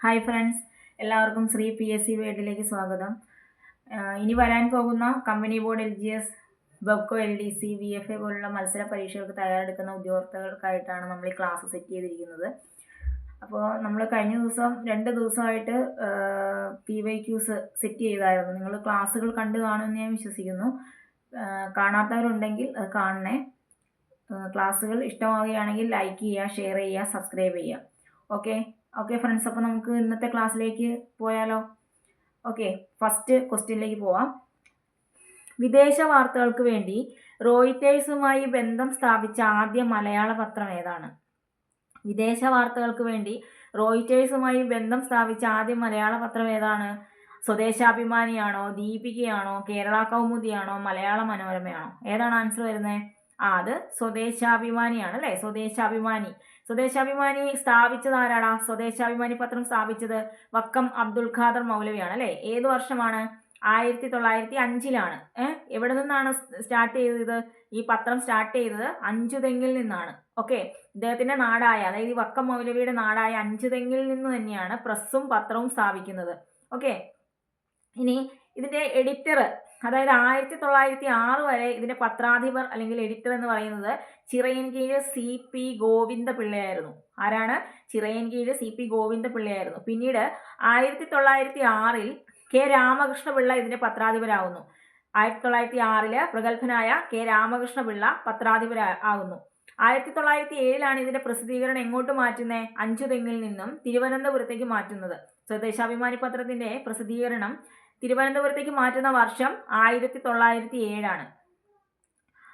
Hi friends, എല്ലാവർക്കും Shri PSC വേഡിലേക്ക് സ്വാഗതം. ഇനി വരാൻ പോകുന്ന company board, LGS, Bevco, LDC, VFA പോലുള്ള മത്സര പരീക്ഷകൾക്ക് തയ്യാറെടുക്കുന്ന ഉദ്യോഗസ്ഥർക്കായിട്ടാണ് നമ്മൾ ഈ ക്ലാസ് സെറ്റ് ചെയ്തിരിക്കുന്നത്. അപ്പോൾ നമ്മൾ കഴിഞ്ഞ ദിവസം 2 ദിവസമായിട്ട് PYQs സെറ്റ് ചെയ്തായിരുന്നു. നിങ്ങൾ ക്ലാസ്സുകൾ കണ്ടു കാണുമെന്ന് ഞാൻ വിശ്വസിക്കുന്നു. കാണാത്തവരുണ്ടെങ്കിൽ അത് കാണണേ. ക്ലാസ്സുകൾ ഇഷ്ടമാവുകയാണെങ്കിൽ ലൈക്ക് ചെയ്യുക, ഷെയർ ചെയ്യുക, സബ്സ്ക്രൈബ് ചെയ്യുക. ഓക്കെ ഫ്രണ്ട്സ്, അപ്പോൾ നമുക്ക് ഇന്നത്തെ ക്ലാസ്സിലേക്ക് പോയാലോ? ഓക്കെ, ഫസ്റ്റ് ക്വസ്റ്റ്യനിലേക്ക് പോവാം. വിദേശ വാർത്തകൾക്ക് വേണ്ടി റോയിറ്റേഴ്സുമായി ബന്ധം സ്ഥാപിച്ച ആദ്യ മലയാള പത്രം ഏതാണ്? വിദേശ വാർത്തകൾക്ക് വേണ്ടി റോയിറ്റേഴ്സുമായി ബന്ധം സ്ഥാപിച്ച ആദ്യ മലയാള പത്രം ഏതാണ്? സ്വദേശാഭിമാനിയാണോ, ദീപികയാണോ, കേരള കൗമുദിയാണോ, മലയാള മനോരമയാണോ? ഏതാണ് ആൻസർ വരുന്നത്? അത് സ്വദേശാഭിമാനിയാണ് അല്ലേ? സ്വദേശാഭിമാനി സ്ഥാപിച്ചത് ആരാടാ? സ്വദേശാഭിമാനി പത്രം സ്ഥാപിച്ചത് വക്കം അബ്ദുൽ ഖാദർ മൗലവിയാണ് അല്ലേ? ഏത് വർഷമാണ്? 1905 എവിടെ നിന്നാണ് സ്റ്റാർട്ട് ചെയ്തത്? ഈ പത്രം സ്റ്റാർട്ട് ചെയ്തത് അഞ്ചുതെങ്ങിൽ നിന്നാണ്. ഓക്കെ, ഇദ്ദേഹത്തിന്റെ നാടായ, അതായത് ഈ വക്കം മൗലവിയുടെ നാടായ അഞ്ചുതെങ്ങിൽ നിന്ന് തന്നെയാണ് പ്രസ്സും പത്രവും സ്ഥാപിക്കുന്നത്. ഓക്കെ, ഇനി ഇതിന്റെ എഡിറ്റർ, അതായത് 1906 വരെ ഇതിന്റെ പത്രാധിപർ അല്ലെങ്കിൽ എഡിറ്റർ എന്ന് പറയുന്നത് ചിറയൻകീഴ് CP ഗോവിന്ദപിള്ളയായിരുന്നു. ആരാണ്? ചിറയൻകീഴ് CP ഗോവിന്ദപിള്ളയായിരുന്നു. പിന്നീട് 1906 K രാമകൃഷ്ണപിള്ള ഇതിന്റെ പത്രാധിപരാകുന്നു. 1906 പ്രഗത്ഭനായ K രാമകൃഷ്ണപിള്ള പത്രാധിപരാകുന്നു. 1907 ഇതിന്റെ പ്രസിദ്ധീകരണം എങ്ങോട്ട് മാറ്റുന്നത്? അഞ്ചുതെങ്ങിൽ നിന്നും തിരുവനന്തപുരത്തേക്ക് മാറ്റുന്നത്. സ്വദേശാഭിമാനി പത്രത്തിന്റെ പ്രസിദ്ധീകരണം തിരുവനന്തപുരത്തേക്ക് മാറ്റുന്ന വർഷം 1907.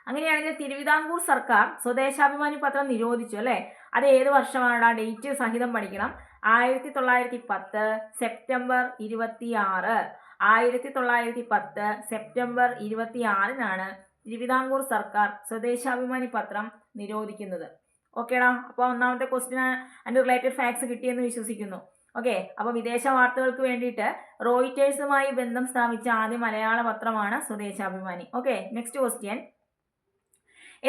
അങ്ങനെയാണെങ്കിൽ തിരുവിതാംകൂർ സർക്കാർ സ്വദേശാഭിമാനി പത്രം നിരോധിച്ചു അല്ലേ? അത് ഏത് വർഷമാണ്? ഡേറ്റ് സഹിതം പഠിക്കണം. 1910 സെപ്റ്റംബർ 26. 1910 സെപ്റ്റംബർ 26 തിരുവിതാംകൂർ സർക്കാർ സ്വദേശാഭിമാനി പത്രം നിരോധിക്കുന്നത്. ഓക്കേടാ, അപ്പോൾ ഒന്നാമത്തെ ക്വസ്റ്റ്യൻ അതിൻ്റെ റിലേറ്റഡ് ഫാക്ട്സ് കിട്ടിയെന്ന് വിശ്വസിക്കുന്നു. ഓക്കെ, അപ്പോൾ വിദേശ വാർത്തകൾക്ക് വേണ്ടിയിട്ട് റോയിറ്റേഴ്സുമായി ബന്ധം സ്ഥാപിച്ച ആദ്യ മലയാള പത്രമാണ് സ്വദേശാഭിമാനി. Okay, next question.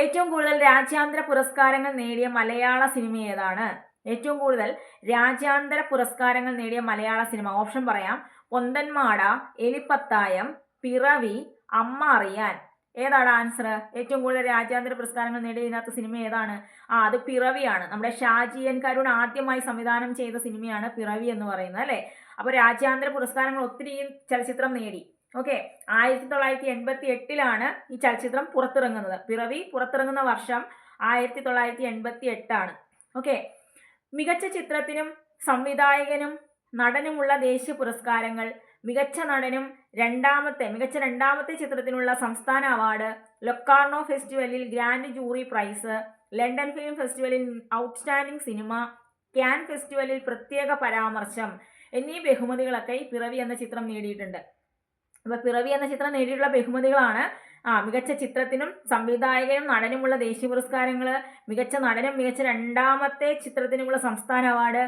ഏറ്റവും കൂടുതൽ രാജ്യാന്തര പുരസ്കാരങ്ങൾ നേടിയ മലയാള സിനിമ ഏതാണ്? ഏറ്റവും കൂടുതൽ രാജ്യാന്തര പുരസ്കാരങ്ങൾ നേടിയ മലയാള സിനിമ ഓപ്ഷൻ പറയാം. പൊന്തന്മാട, എലിപ്പത്തായം, പിറവി, അമ്മ അറിയാൻ. ഏതാണ് ആൻസർ? ഏറ്റവും കൂടുതൽ രാജ്യാന്തര പുരസ്കാരങ്ങൾ നേടിയ ഇതിനകത്ത് സിനിമ ഏതാണ്? അത് പിറവിയാണ്. നമ്മുടെ ഷാജി എൻ കരുൺ ആദ്യമായി സംവിധാനം ചെയ്ത സിനിമയാണ് പിറവി എന്ന് പറയുന്നത് അല്ലേ? അപ്പോൾ രാജ്യാന്തര പുരസ്കാരങ്ങൾ ഒത്തിരി ഈ ചലച്ചിത്രം നേടി. ഓക്കെ, 1988 ഈ ചലച്ചിത്രം പുറത്തിറങ്ങുന്നത്. പിറവി പുറത്തിറങ്ങുന്ന വർഷം 1988. ഓക്കെ, മികച്ച ചിത്രത്തിനും സംവിധായകനും നടനുമുള്ള ദേശീയ പുരസ്കാരങ്ങൾ. മികച്ച നടനും മികച്ച രണ്ടാമത്തെ ചിത്രത്തിനുള്ള സംസ്ഥാന അവാർഡ്, ലൊക്കാർണോ ഫെസ്റ്റിവലിൽ grand jury price, London film ഫെസ്റ്റിവലിൽ ഔട്ട്സ്റ്റാൻഡിംഗ് സിനിമ, ക്യാൻ ഫെസ്റ്റിവലിൽ പ്രത്യേക പരാമർശം എന്നീ ബഹുമതികളൊക്കെ ഈ പിറവി എന്ന ചിത്രം നേടിയിട്ടുണ്ട്. അപ്പോൾ പിറവി എന്ന ചിത്രം നേടിയിട്ടുള്ള ബഹുമതികളാണ് മികച്ച ചിത്രത്തിനും സംവിധായകനും നടനുമുള്ള ദേശീയ പുരസ്കാരങ്ങൾ, മികച്ച നടനും മികച്ച രണ്ടാമത്തെ ചിത്രത്തിനുമുള്ള സംസ്ഥാന അവാർഡ്,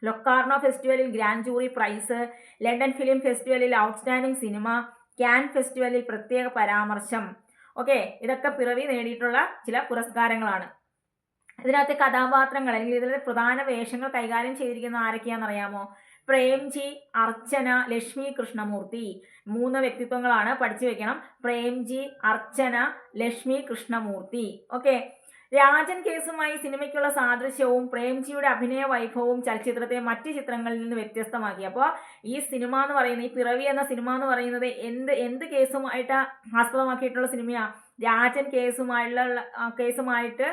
ലൊക്കാർണോ ഫെസ്റ്റിവലിൽ grand jury price, London film ഫെസ്റ്റിവലിൽ ഔട്ട്സ്റ്റാൻഡിംഗ് സിനിമ, ക്യാൻ ഫെസ്റ്റിവലിൽ പ്രത്യേക പരാമർശം. ഓക്കെ, ഇതൊക്കെ പിറവി നേടിയിട്ടുള്ള ചില പുരസ്കാരങ്ങളാണ്. ഇതിനകത്തെ കഥാപാത്രങ്ങൾ അല്ലെങ്കിൽ ഇതിലെ പ്രധാന വേഷങ്ങൾ കൈകാര്യം ചെയ്തിരിക്കുന്ന ആരൊക്കെയാണെന്നറിയാമോ? പ്രേംജി, അർച്ചന, ലക്ഷ്മി കൃഷ്ണമൂർത്തി. 3 വ്യക്തിത്വങ്ങളാണ്, പഠിച്ചു വെക്കണം. പ്രേംജി, അർച്ചന, ലക്ഷ്മി കൃഷ്ണമൂർത്തി. ഓക്കെ, രാജൻ കേസുമായി സിനിമയ്ക്കുള്ള സാദൃശ്യവും പ്രേംജിയുടെ അഭിനയ വൈഭവവും ചലച്ചിത്രത്തെ മറ്റ് ചിത്രങ്ങളിൽ നിന്ന് വ്യത്യസ്തമാക്കി. അപ്പോൾ ഈ സിനിമ എന്ന് പറയുന്നത്, ഈ പിറവി എന്ന സിനിമ എന്ന് പറയുന്നത് എന്ത് കേസുമായിട്ട് ആസ്പദമാക്കിയിട്ടുള്ള സിനിമയാണ്? രാജൻ കേസുമായിട്ട്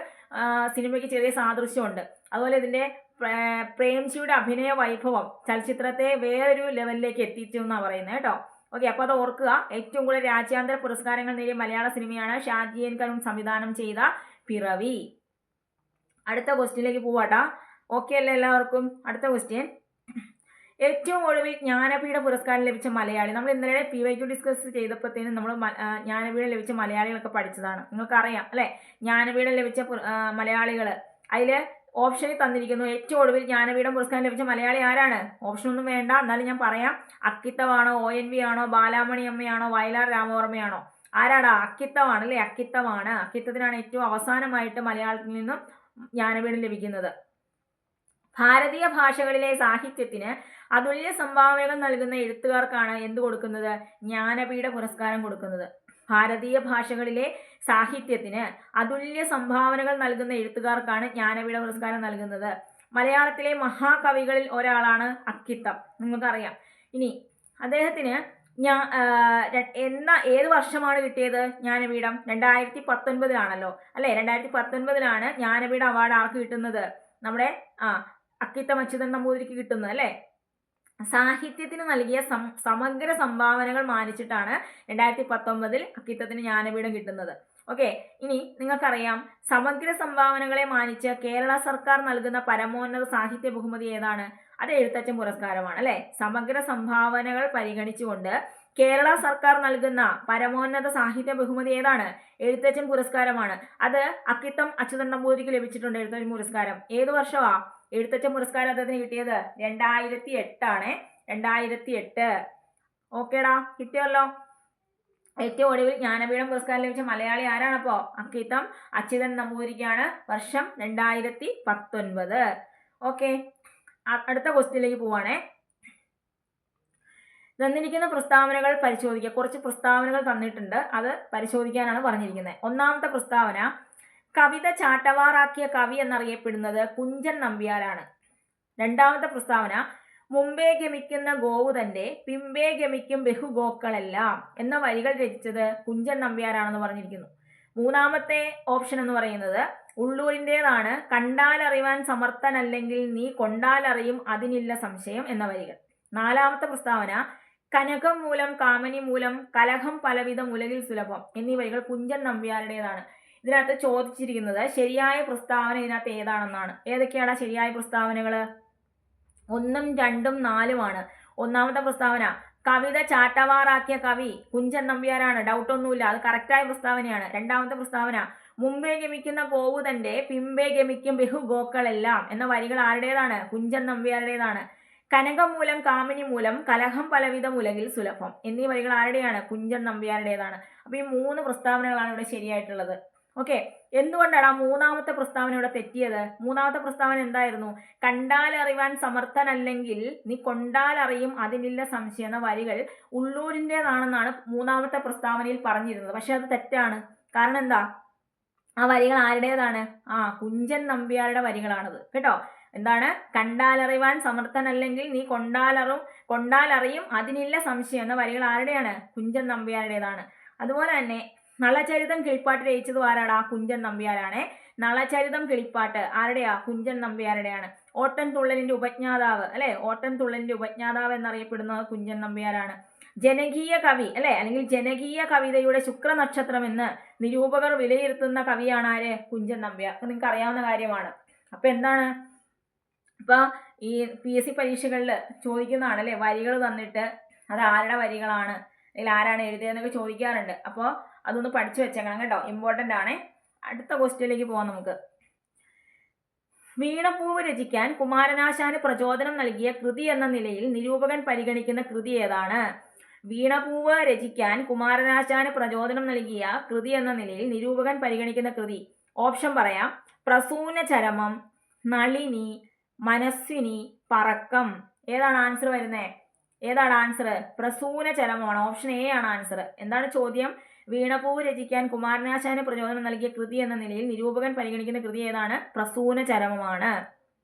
സിനിമയ്ക്ക് ചെറിയ സാദൃശ്യമുണ്ട്. അതുപോലെ ഇതിൻ്റെ പ്രേംജിയുടെ അഭിനയ വൈഭവം ചലച്ചിത്രത്തെ വേറൊരു ലെവലിലേക്ക് എത്തിച്ചു എന്നാണ് പറയുന്നത് കേട്ടോ. ഓക്കെ, അപ്പോൾ അത് ഓർക്കുക. ഏറ്റവും കൂടുതൽ രാജ്യാന്തര പുരസ്കാരങ്ങൾ നേടിയ മലയാള സിനിമയാണ് ഷാജി എൻ കരുൺ സംവിധാനം ചെയ്ത പിറവി. അടുത്ത ക്വസ്റ്റ്യനിലേക്ക് പോവാട്ടാ. ഓക്കെ അല്ലേ എല്ലാവർക്കും? അടുത്ത ക്വസ്റ്റ്യൻ. ഏറ്റവും ഒടുവിൽ ജ്ഞാനപീഠ പുരസ്കാരം ലഭിച്ച മലയാളി. നമ്മൾ ഇന്നലെ PYQ ഡിസ്കസ് ചെയ്തപ്പോഴത്തേനും നമ്മൾ ജ്ഞാനപീഠം ലഭിച്ച മലയാളികളൊക്കെ പഠിച്ചതാണ്. നിങ്ങൾക്കറിയാം അല്ലേ? ജ്ഞാനപീഠം ലഭിച്ച മലയാളികൾ അതിൽ ഓപ്ഷനിൽ തന്നിരിക്കുന്നു. ഏറ്റവും ഒടുവിൽ ജ്ഞാനപീഠം പുരസ്കാരം ലഭിച്ച മലയാളി ആരാണ്? ഓപ്ഷൻ ഒന്നും വേണ്ട, എന്നാലും ഞാൻ പറയാം. അക്കിത്തമാണോ, ONV ആണോ, ബാലാമണി അമ്മയാണോ, വയലാർ രാമവർമ്മയാണോ? ആരാടാ? അക്കിത്തമാണ് അല്ലേ? അക്കിത്തമാണ്. അക്കിത്തത്തിനാണ് ഏറ്റവും അവസാനമായിട്ട് മലയാളത്തിൽ നിന്നും ജ്ഞാനപീഠം ലഭിക്കുന്നത്. ഭാരതീയ ഭാഷകളിലെ സാഹിത്യത്തിന് അതുല്യ സംഭാവനകൾ നൽകുന്ന എഴുത്തുകാർക്കാണ് എന്ത് കൊടുക്കുന്നത്? ജ്ഞാനപീഠ പുരസ്കാരം കൊടുക്കുന്നത്. ഭാരതീയ ഭാഷകളിലെ സാഹിത്യത്തിന് അതുല്യ സംഭാവനകൾ നൽകുന്ന എഴുത്തുകാർക്കാണ് ജ്ഞാനപീഠ പുരസ്കാരം നൽകുന്നത്. മലയാളത്തിലെ മഹാകവികളിൽ ഒരാളാണ് അക്കിത്തം, നിങ്ങൾക്കറിയാം. ഇനി അദ്ദേഹത്തിന് ഏത് വർഷമാണ് കിട്ടിയത് ജ്ഞാനപീഠം? 2019 അല്ലേ? 2019 ജ്ഞാനപീഠ അവാർഡ് ആർക്ക് കിട്ടുന്നത്? നമ്മുടെ അക്കിത്തം അച്യുതൻ നമ്പൂതിരിക്ക് കിട്ടുന്നത് അല്ലേ? സാഹിത്യത്തിന് നൽകിയ സമഗ്ര സംഭാവനകൾ മാനിച്ചിട്ടാണ് 2019 അക്കിത്തത്തിന് ജ്ഞാനപീഠം കിട്ടുന്നത്. ഓക്കെ, ഇനി നിങ്ങൾക്കറിയാം സമഗ്ര സംഭാവനകളെ മാനിച്ച് കേരള സർക്കാർ നൽകുന്ന പരമോന്നത സാഹിത്യ ബഹുമതി ഏതാണ്? അത് എഴുത്തച്ഛൻ പുരസ്കാരമാണ് അല്ലെ? സമഗ്ര സംഭാവനകൾ പരിഗണിച്ചുകൊണ്ട് കേരള സർക്കാർ നൽകുന്ന പരമോന്നത സാഹിത്യ ബഹുമതി ഏതാണ്? എഴുത്തച്ഛൻ പുരസ്കാരമാണ്. അത് അക്കിത്തം അച്യുതൻ നമ്പൂതിരിക്ക് ലഭിച്ചിട്ടുണ്ട് എഴുത്തച്ഛൻ പുരസ്കാരം. ഏത് വർഷമാ എഴുത്തച്ഛൻ പുരസ്കാരം അദ്ദേഹത്തിന് കിട്ടിയത്? 2008 2008. ഓക്കേടാ, കിട്ടിയല്ലോ. ഏറ്റവും ഒടുവിൽ ജ്ഞാനപീഠം പുരസ്കാരം ലഭിച്ച മലയാളി ആരാണപ്പോ? അക്കിത്തം അച്യുതൻ നമ്പൂതിരിക്കാണ്. വർഷം 2019. ഓക്കെ, അടുത്ത ക്വസ്റ്റ്യനിലേക്ക് പോവാണേ. തന്നിരിക്കുന്ന പ്രസ്താവനകൾ പരിശോധിക്കുക. കുറച്ച് പ്രസ്താവനകൾ തന്നിട്ടുണ്ട്, അത് പരിശോധിക്കാനാണ് പറഞ്ഞിരിക്കുന്നത്. ഒന്നാമത്തെ പ്രസ്താവന, കവിത ചാട്ടവാറാക്കിയ കവി എന്നറിയപ്പെടുന്നത് കുഞ്ചൻ നമ്പ്യാരാണ്. രണ്ടാമത്തെ പ്രസ്താവന, മുമ്പേ ഗമിക്കുന്ന ഗോവു തന്റെ പിമ്പേ ഗമിക്കും ബഹുഗോക്കളെല്ലാം എന്ന വരികൾ രചിച്ചത് കുഞ്ചൻ നമ്പ്യാരാണെന്ന് പറഞ്ഞിരിക്കുന്നു. മൂന്നാമത്തെ ഓപ്ഷൻ എന്ന് പറയുന്നത് ഉള്ളൂരിൻ്റെതാണ് കണ്ടാലറിവാൻ സമർത്ഥനല്ലെങ്കിൽ നീ കൊണ്ടാലറിയും അതിനില്ല സംശയം എന്ന വരികൾ. നാലാമത്തെ പ്രസ്താവന, കനകം മൂലം കാമനി മൂലം കലഹം പലവിധം ഉലകിൽ സുലഭം എന്നീ വരികൾ കുഞ്ചൻ നമ്പ്യാരുടേതാണ്. ഇതിനകത്ത് ചോദിച്ചിരിക്കുന്നത് ശരിയായ പ്രസ്താവന ഇതിനകത്ത് ഏതാണെന്നാണ്. ഏതൊക്കെയാണ് ശരിയായ പ്രസ്താവനകൾ? 1, 2, 4 ഒന്നാമത്തെ പ്രസ്താവന, കവിത ചാട്ടവാറാക്കിയ കവി കുഞ്ചൻ നമ്പ്യാരാണ്, ഡൗട്ടൊന്നുമില്ല, അത് കറക്റ്റായ പ്രസ്താവനയാണ്. രണ്ടാമത്തെ പ്രസ്താവന, മുമ്പേ ഗമിക്കുന്ന ഗോവു തന്റെ പിമ്പേ ഗമിക്കും ബഹുഗോക്കളെല്ലാം എന്ന വരികൾ ആരുടേതാണ്? കുഞ്ചൻ നമ്പ്യാരുടേതാണ്. കനകം മൂലം കാമിനി മൂലം കലഹം പലവിധം ഉലകിൽ സുലഭം എന്നീ വരികൾ ആരുടെയാണ്? കുഞ്ചൻ നമ്പ്യാരുടേതാണ്. അപ്പൊ ഈ 3 പ്രസ്താവനകളാണ് ഇവിടെ ശരിയായിട്ടുള്ളത്. ഓക്കെ, എന്തുകൊണ്ടാണ് ആ മൂന്നാമത്തെ പ്രസ്താവന ഇവിടെ തെറ്റിയത്? മൂന്നാമത്തെ പ്രസ്താവന എന്തായിരുന്നു? കണ്ടാലറിവാൻ സമർത്ഥനല്ലെങ്കിൽ നീ കൊണ്ടാലറിയും അതിനില്ല സംശയം എന്ന വരികൾ ഉള്ളൂരിൻ്റെതാണെന്നാണ് മൂന്നാമത്തെ പ്രസ്താവനയിൽ പറഞ്ഞിരുന്നത്. പക്ഷെ അത് തെറ്റാണ്. കാരണം എന്താ? ആ വരികൾ ആരുടേതാണ്? കുഞ്ചൻ നമ്പ്യാരുടെ വരികളാണത് കേട്ടോ. എന്താണ്? കണ്ടാലറിവാൻ സമർത്ഥനല്ലെങ്കിൽ നീ കൊണ്ടാലറിയും അതിനില്ല സംശയം എന്ന വരികൾ ആരുടെയാണ്? കുഞ്ചൻ നമ്പ്യാരുടേതാണ്. അതുപോലെ തന്നെ നളചരിതം കിളിപ്പാട്ട് രചിച്ചത് ആരാടാ? കുഞ്ചൻ നമ്പ്യാരാണ്. നളചരിതം കിളിപ്പാട്ട് ആരുടെയാ? കുഞ്ചൻ നമ്പ്യാരുടെയാണ്. ഓട്ടൻ തുള്ളലിന്റെ ഉപജ്ഞാതാവ് അല്ലെ? ഓട്ടൻ തുള്ളലിന്റെ ഉപജ്ഞാതാവ് എന്നറിയപ്പെടുന്നത് കുഞ്ചൻ നമ്പ്യാരാണ്. ജനകീയ കവി അല്ലെ, അല്ലെങ്കിൽ ജനകീയ കവിതയുടെ ശുക്രനക്ഷത്രം എന്ന് നിരൂപകർ വിലയിരുത്തുന്ന കവിയാണ് ആര്? കുഞ്ചൻ നമ്പ്യാർ. നിങ്ങൾക്ക് അറിയാവുന്ന കാര്യമാണ്. അപ്പൊ എന്താണ്? ഇപ്പൊ ഈ PSC പരീക്ഷകളിൽ ചോദിക്കുന്നതാണ് അല്ലെ, വരികൾ തന്നിട്ട് അത് ആരുടെ വരികളാണ് അല്ലെങ്കിൽ ആരാണ് എഴുതിയതെന്നൊക്കെ ചോദിക്കാറുണ്ട്. അപ്പോൾ അതൊന്ന് പഠിച്ചു വെച്ചേക്കണം കേട്ടോ, ഇമ്പോർട്ടൻ്റ് ആണ്. അടുത്ത ക്വസ്റ്റ്യനിലേക്ക് പോകാം നമുക്ക്. വീണപ്പൂവ് രചിക്കാൻ കുമാരനാശാന് പ്രചോദനം നൽകിയ കൃതി എന്ന നിലയിൽ നിരൂപകൻ പരിഗണിക്കുന്ന കൃതി ഏതാണ്? വീണപ്പൂവ് രചിക്കാൻ കുമാരനാശാന് പ്രചോദനം നൽകിയ കൃതി എന്ന നിലയിൽ നിരൂപകൻ പരിഗണിക്കുന്ന കൃതി. ഓപ്ഷൻ പറയാം. പ്രസൂന ചരമം, നളിനി, മനസ്വിനി, പറക്കം. ഏതാണ് ആൻസർ വരുന്നത്? ഏതാണ് ആൻസർ? പ്രസൂന ചരമമാണ്. ഓപ്ഷൻ എ ആണ് ആൻസർ. എന്താണ് ചോദ്യം? വീണപ്പൂവ് രചിക്കാൻ കുമാരനാശാന് പ്രചോദനം നൽകിയ കൃതി എന്ന നിലയിൽ നിരൂപകൻ പരിഗണിക്കുന്ന കൃതി ഏതാണ്? പ്രസൂന ചരമമാണ്.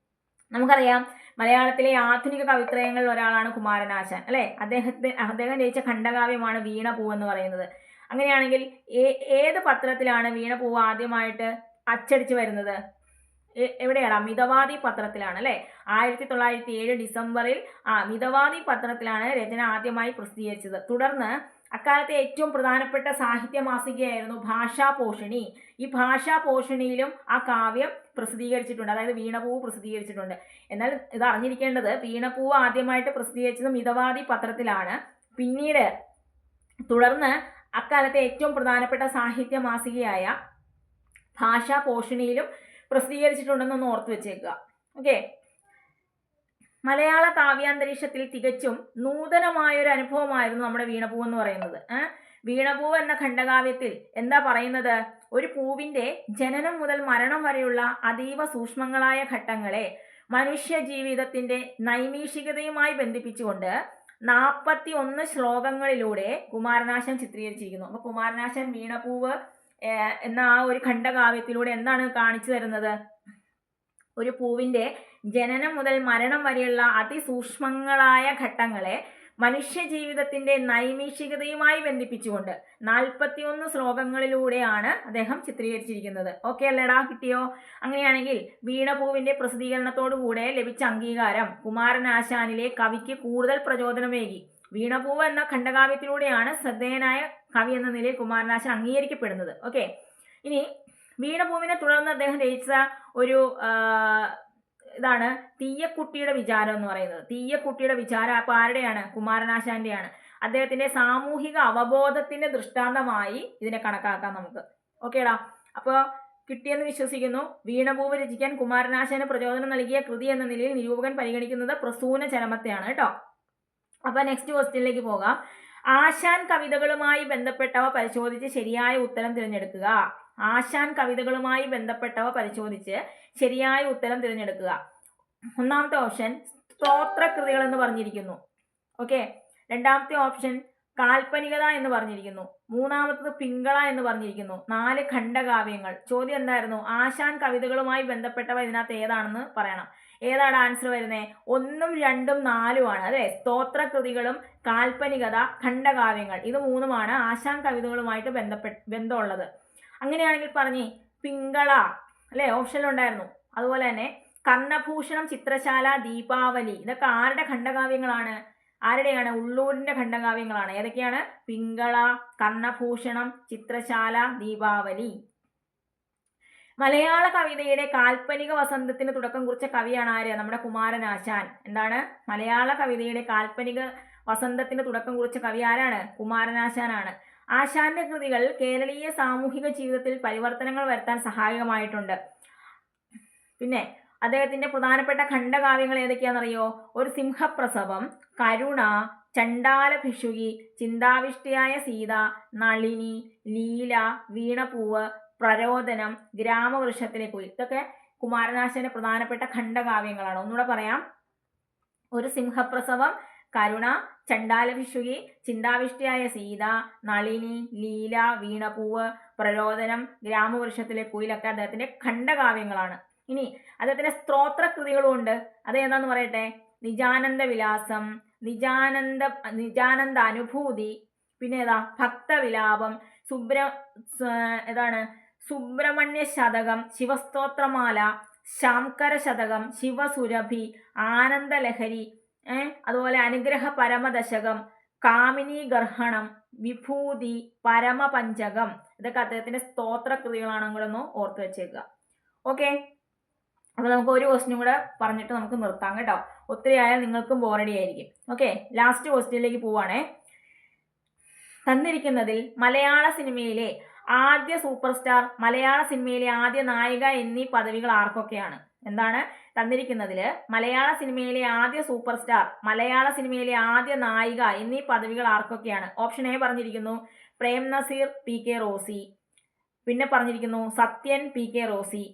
നമുക്കറിയാം മലയാളത്തിലെ ആധുനിക കവിത്രയങ്ങളിൽ ഒരാളാണ് കുമാരനാശാൻ അല്ലെ. അദ്ദേഹം രചിച്ച ഖണ്ഡകാവ്യമാണ് വീണപ്പൂവ് എന്ന് പറയുന്നത്. അങ്ങനെയാണെങ്കിൽ ഏത് പത്രത്തിലാണ് വീണപ്പൂവ് ആദ്യമായിട്ട് അച്ചടിച്ചു വരുന്നത്? എവിടെയാണ്? മിതവാദി പത്രത്തിലാണ് അല്ലെ. 1907 ഡിസംബറിൽ മിതവാദി പത്രത്തിലാണ് രചന ആദ്യമായി പ്രസിദ്ധീകരിച്ചത്. തുടർന്ന് അക്കാലത്തെ ഏറ്റവും പ്രധാനപ്പെട്ട സാഹിത്യ മാസികയായിരുന്നു ഭാഷാപോഷിണി. ഈ ഭാഷാപോഷിണിയിലും ആ കാവ്യം പ്രസിദ്ധീകരിച്ചിട്ടുണ്ട്, അതായത് വീണപ്പൂവ് പ്രസിദ്ധീകരിച്ചിട്ടുണ്ട്. എന്നാൽ ഇത് അറിഞ്ഞിരിക്കേണ്ടത്, വീണപ്പൂവ് ആദ്യമായിട്ട് പ്രസിദ്ധീകരിച്ചത് മിതവാദി പത്രത്തിലാണ്. പിന്നീട് തുടർന്ന് അക്കാലത്തെ ഏറ്റവും പ്രധാനപ്പെട്ട സാഹിത്യ മാസികയായ ഭാഷാപോഷിണിയിലും പ്രസിദ്ധീകരിച്ചിട്ടുണ്ടെന്നൊന്ന് ഓർത്തു വെച്ചേക്കുക. ഓക്കെ, മലയാള കാവ്യാന്തരീക്ഷത്തിൽ തികച്ചും നൂതനമായൊരു അനുഭവമായിരുന്നു നമ്മുടെ വീണപ്പൂവ് എന്ന് പറയുന്നത്. വീണപ്പൂവ് എന്ന ഖണ്ഡകാവ്യത്തിൽ എന്താ പറയുന്നത്? ഒരു പൂവിൻ്റെ ജനനം മുതൽ മരണം വരെയുള്ള അതീവ സൂക്ഷ്മങ്ങളായ ഘട്ടങ്ങളെ മനുഷ്യ ജീവിതത്തിന്റെ നൈമിഷികതയുമായി ബന്ധിപ്പിച്ചുകൊണ്ട് 41 ശ്ലോകങ്ങളിലൂടെ കുമാരനാശാൻ ചിത്രീകരിച്ചിരിക്കുന്നു. അപ്പോൾ കുമാരനാശാൻ വീണപൂവ് എന്ന ആ ഒരു ഖണ്ഡകാവ്യത്തിലൂടെ എന്താണ് കാണിച്ചു തരുന്നത്? ഒരു പൂവിന്റെ ജനനം മുതൽ മരണം വരെയുള്ള അതിസൂക്ഷ്മങ്ങളായ ഘട്ടങ്ങളെ മനുഷ്യ ജീവിതത്തിന്റെ നൈമിഷികതയുമായി ബന്ധിപ്പിച്ചുകൊണ്ട് 41 ശ്ലോകങ്ങളിലൂടെയാണ് അദ്ദേഹം ചിത്രീകരിച്ചിരിക്കുന്നത്. ഓക്കെ അല്ലേടാ, കിട്ടിയോ? അങ്ങനെയാണെങ്കിൽ വീണപൂവിന്റെ പ്രസിദ്ധീകരണത്തോടുകൂടെ ലഭിച്ച അംഗീകാരം കുമാരനാശാനിലെ കവിക്ക് കൂടുതൽ പ്രചോദനമേകി. വീണപൂവ് എന്ന ഖണ്ഡകാവ്യത്തിലൂടെയാണ് ശ്രദ്ധേയനായ കവി എന്ന നിലയിൽ കുമാരനാശാൻ അംഗീകരിക്കപ്പെടുന്നത്. ഓക്കെ, ഇനി വീണപൂവിനെ തുടർന്ന് അദ്ദേഹം രചിച്ച ഒരു ഇതാണ് തീയക്കുട്ടിയുടെ വിചാരം എന്ന് പറയുന്നത്. തീയക്കുട്ടിയുടെ വിചാരം അപ്പോൾ ആരുടെയാണ്? കുമാരനാശാന്റെയാണ്. അദ്ദേഹത്തിന്റെ സാമൂഹിക അവബോധത്തിന്റെ ദൃഷ്ടാന്തമായി ഇതിനെ കണക്കാക്കാം നമുക്ക്. ഓക്കേടാ, അപ്പോൾ കിട്ടിയെന്ന് വിശ്വസിക്കുന്നു. വീണപൂവ് രചിക്കാൻ കുമാരനാശാന് പ്രചോദനം നൽകിയ കൃതി എന്ന നിലയിൽ നിരൂപകൻ പരിഗണിക്കുന്നത് പ്രസൂന ചരമത്തെയാണ് കേട്ടോ. അപ്പോൾ നെക്സ്റ്റ് ക്വസ്റ്റ്യനിലേക്ക് പോകാം. ആശാൻ കവിതകളുമായി ബന്ധപ്പെട്ടവ പരിശോധിച്ച് ശരിയായ ഉത്തരം തിരഞ്ഞെടുക്കുക. ആശാൻ കവിതകളുമായി ബന്ധപ്പെട്ടവ പരിശോധിച്ച് ശരിയായ ഉത്തരം തിരഞ്ഞെടുക്കുക. ഒന്നാമത്തെ ഓപ്ഷൻ സ്തോത്രകൃതികൾ എന്ന് പറഞ്ഞിരിക്കുന്നു. ഓക്കെ, രണ്ടാമത്തെ ഓപ്ഷൻ കാൽപ്പനികത എന്ന് പറഞ്ഞിരിക്കുന്നു. മൂന്നാമത്തത് പിങ്കള എന്ന് പറഞ്ഞിരിക്കുന്നു. 4 ഖണ്ഡകാവ്യങ്ങൾ. ചോദ്യം എന്തായിരുന്നു? ആശാൻ കവിതകളുമായി ബന്ധപ്പെട്ടവ ഇതിനകത്ത് ഏതാണെന്ന് പറയണം. ഏതാണ് ആൻസർ വരുന്നത്? 1, 2, 4 ആണ് അല്ലേ? സ്തോത്രകൃതികളും കാൽപ്പനികത, ഖണ്ഡകാവ്യങ്ങൾ, ഇത് 3ഉമാണ് ആശാൻ കവിതകളുമായിട്ട് ബന്ധമുള്ളത്. അങ്ങനെയാണെങ്കിൽ പറഞ്ഞേ പിങ്കള അല്ലേ, ഓപ്ഷനിലുണ്ടായിരുന്നു. അതുപോലെ തന്നെ കർണഭൂഷണം, ചിത്രശാല, ദീപാവലി, ഇതൊക്കെ ആരുടെ ഖണ്ഡകാവ്യങ്ങളാണ്? ആരുടെയാണ്? ഉള്ളൂരിന്റെ ഖണ്ഡകാവ്യങ്ങളാണ്. ഏതൊക്കെയാണ്? പിങ്കള, കർണഭൂഷണം, ചിത്രശാല, ദീപാവലി. മലയാള കവിതയുടെ കാൽപ്പനിക വസന്തത്തിന് തുടക്കം കുറിച്ച കവിയാണ് ആര്? നമ്മുടെ കുമാരനാശാൻ. എന്താണ്? മലയാള കവിതയുടെ കാൽപ്പനിക വസന്തത്തിന് തുടക്കം കുറിച്ച കവി ആരാണ്? കുമാരനാശാനാണ്. ആശാന്റെ കൃതികൾ കേരളീയ സാമൂഹിക ജീവിതത്തിൽ പരിവർത്തനങ്ങൾ വരുത്താൻ സഹായകമായിട്ടുണ്ട്. പിന്നെ അദ്ദേഹത്തിന്റെ പ്രധാനപ്പെട്ട ഖണ്ഡകാവ്യങ്ങൾ ഏതൊക്കെയാണെന്നറിയോ? ഒരു സിംഹപ്രസവം, കരുണ, ചണ്ടാലഭിഷുകി, ചിന്താവിഷ്ടയായ സീത, നളിനി, ലീല, വീണപൂവ്, പ്രരോദനം, ഗ്രാമവൃക്ഷത്തിലെ കുയിൽ, ഇതൊക്കെ കുമാരനാശാന്റെ പ്രധാനപ്പെട്ട ഖണ്ഡകാവ്യങ്ങളാണ്. ഒന്നുകൂടെ പറയാം. ഒരു സിംഹപ്രസവം, കരുണ, ചണ്ടാലഭിഷുകി, ചിന്താവിഷ്ടയായ സീത, നളിനി, ലീല, വീണപൂവ്, പ്രരോദനം, ഗ്രാമവൃക്ഷത്തിലെ കുയിലൊക്കെ അദ്ദേഹത്തിന്റെ ഖണ്ഡകാവ്യങ്ങളാണ്. ഇനി അദ്ദേഹത്തിന്റെ സ്തോത്രകൃതികളും ഉണ്ട്. അത് ഏതാന്ന് പറയട്ടെ? നിജാനന്ദ വിലാസം, നിജാനന്ദ അനുഭൂതി, പിന്നെ ഏതാ? ഭക്തവിലാപം, സുബ്രഹ്മണ്യ ശതകം, ശിവസ്തോത്രമാല, ശാംകര ശതകം, ശിവസുരഭി, ആനന്ദലഹരി, അതുപോലെ അനുഗ്രഹ പരമദശകം, കാമിനി ഗർഹണം, വിഭൂതി, പരമപഞ്ചകം, ഇതൊക്കെ അദ്ദേഹത്തിന്റെ സ്തോത്രകൃതികളാണ്. നിങ്ങളൊന്ന് ഓർത്ത് വെച്ചേക്കുക. ഓക്കെ, അപ്പോൾ നമുക്ക് ഒരു ക്വസ്റ്റ്യൻ കൂടെ പറഞ്ഞിട്ട് നമുക്ക് നിർത്താം കേട്ടോ. ഒത്തിരി ആയാൽ നിങ്ങൾക്കും ബോറടി ആയിരിക്കും. ഓക്കെ, ലാസ്റ്റ് ക്വസ്റ്റ്യനിലേക്ക് പോവാണേ. തന്നിരിക്കുന്നതിൽ മലയാള സിനിമയിലെ ആദ്യ സൂപ്പർ സ്റ്റാർ, മലയാള സിനിമയിലെ ആദ്യ നായിക എന്നീ പദവികൾ ആർക്കൊക്കെയാണ്? എന്താണ് തന്നിരിക്കുന്നതിൽ? മലയാള സിനിമയിലെ ആദ്യ സൂപ്പർ സ്റ്റാർ, മലയാള സിനിമയിലെ ആദ്യ നായിക എന്നീ പദവികൾ ആർക്കൊക്കെയാണ്? ഓപ്ഷൻ എ പറഞ്ഞിരിക്കുന്നു പ്രേം നസീർ, പി കെ റോസി. പിന്നെ പറഞ്ഞിരിക്കുന്നു സത്യൻ, പി കെ റോസി.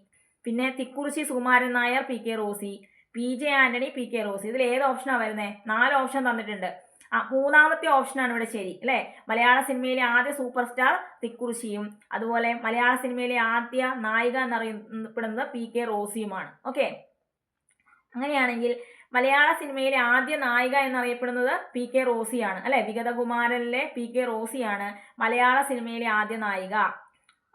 പിന്നെ തിക്കുറിശി സുകുമാരൻ നായർ, പി കെ റോസി. പി ജെ ആന്റണി, പി കെ റോസി. ഇതിൽ ഏത് ഓപ്ഷനാണ് വരുന്നത്? 4 ഓപ്ഷൻ തന്നിട്ടുണ്ട്. മൂന്നാമത്തെ ഓപ്ഷനാണ് ഇവിടെ ശരി അല്ലേ? മലയാള സിനിമയിലെ ആദ്യ സൂപ്പർ സ്റ്റാർ തിക്കുറിശിയും, അതുപോലെ മലയാള സിനിമയിലെ ആദ്യ നായിക എന്നറിയപ്പെടുന്നത് പി കെ റോസിയുമാണ്. ഓക്കെ, അങ്ങനെയാണെങ്കിൽ മലയാള സിനിമയിലെ ആദ്യ നായിക എന്നറിയപ്പെടുന്നത് പി കെ റോസിയാണ് അല്ലെ? വിഗതകുമാരനിലെ പി കെ റോസിയാണ് മലയാള സിനിമയിലെ ആദ്യ നായിക.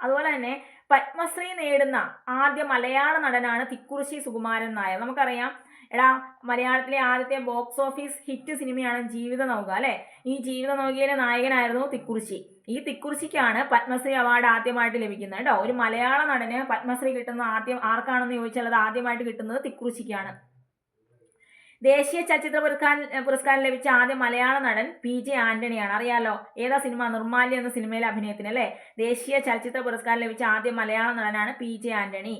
അതുപോലെ തന്നെ പത്മശ്രീ നേടുന്ന ആദ്യ മലയാള നടനാണ് തിക്കുറിശി സുകുമാരൻ നായർ. നമുക്കറിയാം എടാ, മലയാളത്തിലെ ആദ്യത്തെ ബോക്സ് ഓഫീസ് ഹിറ്റ് സിനിമയാണ് ജീവിത നൗക അല്ലെ? ഈ ജീവിത നൗകയിലെ നായകനായിരുന്നു തിക്കുറിശി. ഈ തിക്കുറിശിക്കാണ് പത്മശ്രീ അവാർഡ് ആദ്യമായിട്ട് ലഭിക്കുന്നത് കേട്ടോ. ഒരു മലയാള നടന് പത്മശ്രീ കിട്ടുന്ന ആദ്യം ആർക്കാണെന്ന് ചോദിച്ചാൽ അത് ആദ്യമായിട്ട് കിട്ടുന്നത് തിക്കുറിശിക്കാണ്. ദേശീയ ചലച്ചിത്ര പുരസ്കാരം ലഭിച്ച ആദ്യ മലയാള നടൻ പി ജെ ആന്റണിയാണ്. അറിയാലോ, ഏതാ സിനിമ? നിർമ്മാല്യം എന്ന സിനിമയിലെ അഭിനയത്തിന് അല്ലെ? ദേശീയ ചലച്ചിത്ര പുരസ്കാരം ലഭിച്ച ആദ്യ മലയാള നടനാണ് P J Antony.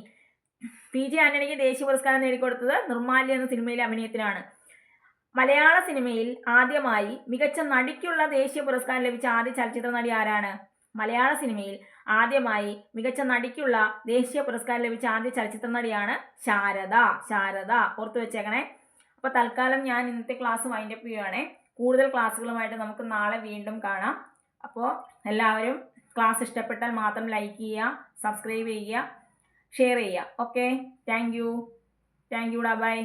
P J ആന്റണിക്ക് ദേശീയ പുരസ്കാരം നേടിക്കൊടുത്തത് നിർമ്മാല്യം എന്ന സിനിമയിലെ അഭിനയത്തിനാണ്. മലയാള സിനിമയിൽ ആദ്യമായി മികച്ച നടിക്കുള്ള ദേശീയ പുരസ്കാരം ലഭിച്ച ആദ്യ ചലച്ചിത്ര നടി ആരാണ്? മലയാള സിനിമയിൽ ആദ്യമായി മികച്ച നടിക്കുള്ള ദേശീയ പുരസ്കാരം ലഭിച്ച ആദ്യ ചലച്ചിത്ര നടിയാണ് ശാരദ ഓർത്തു വെച്ചേക്കണേ. അപ്പോൾ തൽക്കാലം ഞാൻ ഇന്നത്തെ ക്ലാസ് വൈൻഡപ്പ് ചെയ്യുകയാണേ. കൂടുതൽ ക്ലാസ്സുകളുമായിട്ട് നമുക്ക് നാളെ വീണ്ടും കാണാം. അപ്പോൾ എല്ലാവരും ക്ലാസ് ഇഷ്ടപ്പെട്ടാൽ മാത്രം ലൈക്ക് ചെയ്യുക, സബ്സ്ക്രൈബ് ചെയ്യുക, ഷെയർ ചെയ്യുക. Okay, thank you. ബൈ.